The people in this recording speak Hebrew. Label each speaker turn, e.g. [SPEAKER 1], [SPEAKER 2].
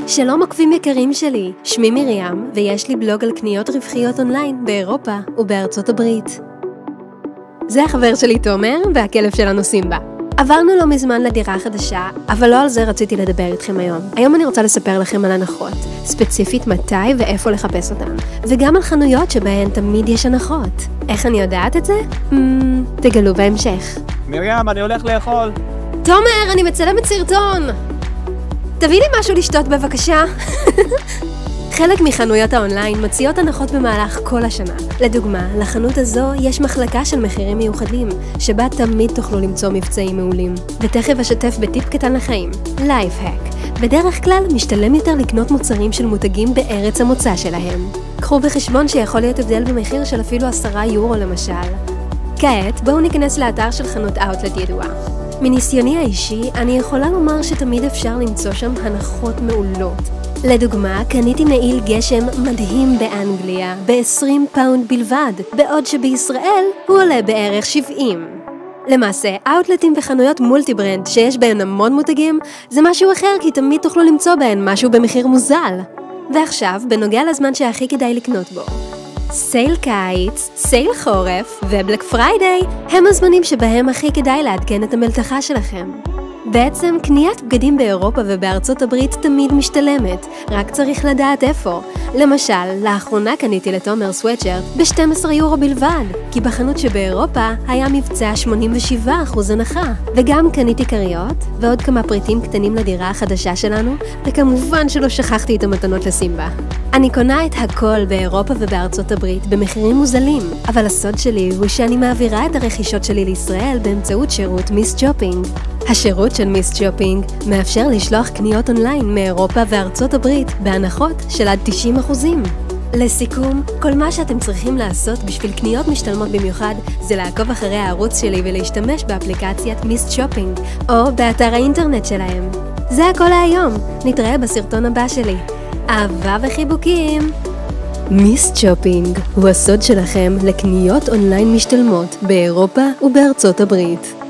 [SPEAKER 1] שלום עוקבים יקרים שלי, שמי מרים ויש לי בלוג על קניות רווחיות אונליין באירופה ובארצות הברית. זה החבר שלי תומר והכלב שלנו סימבה. עברנו לא מזמן לדירה חדשה, אבל לא על זה רציתי לדבר איתכם היום. היום אני רוצה לספר לכם על הנחות, ספציפית מתי ואיפה לחפש אותן, וגם על חנויות שבהן תמיד יש הנחות. איך אני יודעת את זה? תגלו בהמשך.
[SPEAKER 2] מרים, אני הולך לאכול.
[SPEAKER 1] תומר, אני מצלמת סרטון! תביא לי משהו לשתות בבקשה. חלק מחנויות האונליין מציעות הנחות במהלך כל השנה. לדוגמה, לחנות הזו יש מחלקה של מחירים מיוחדים, שבה תמיד תוכלו למצוא מבצעים מעולים. ותכף אשתף בטיפ קטן לחיים, לייף האק. בדרך כלל משתלם יותר לקנות מוצרים של מותגים בארץ המוצא שלהם. קחו בחשבון שיכול להיות הבדל במחיר של אפילו 10 יורו למשל. כעת, בואו ניכנס לאתר של חנות אאוטלט ידועה. מניסיוני האישי, אני יכולה לומר שתמיד אפשר למצוא שם הנחות מעולות. לדוגמה, קניתי מעיל גשם מדהים באנגליה ב-20 פאונד בלבד, בעוד שבישראל הוא עולה בערך 70. למעשה, אאוטלטים וחנויות מולטי ברנד שיש בהן המון מותגים, זה משהו אחר כי תמיד תוכלו למצוא בהן משהו במחיר מוזל. ועכשיו, בנוגע לזמן שהכי כדאי לקנות בו. סייל קיץ, סייל חורף ובלק פריידיי הם הזמנים שבהם הכי כדאי לעדכן את המלתחה שלכם. בעצם קניית בגדים באירופה ובארצות הברית תמיד משתלמת, רק צריך לדעת איפה. למשל, לאחרונה קניתי לתומר סוואטשרט ב-12 יורו בלבד, כי בחנות שבאירופה היה מבצע 87% הנחה. וגם קניתי כריות ועוד כמה פריטים קטנים לדירה החדשה שלנו, וכמובן שלא שכחתי את המתנות לסימבה. אני קונה את הכל באירופה ובארצות הברית במחירים מוזלים, אבל הסוד שלי הוא שאני מעבירה את הרכישות שלי לישראל באמצעות שירות מיס שופינג. השירות של מיס שופינג מאפשר לשלוח קניות אונליין מאירופה וארצות הברית בהנחות של עד 90%. לסיכום, כל מה שאתם צריכים לעשות בשביל קניות משתלמות במיוחד זה לעקוב אחרי הערוץ שלי ולהשתמש באפליקציית מיס שופינג או באתר האינטרנט שלהם. זה הכל להיום, נתראה בסרטון הבא שלי. אהבה וחיבוקים! מיס שופינג הוא הסוד שלכם לקניות אונליין משתלמות באירופה ובארצות הברית.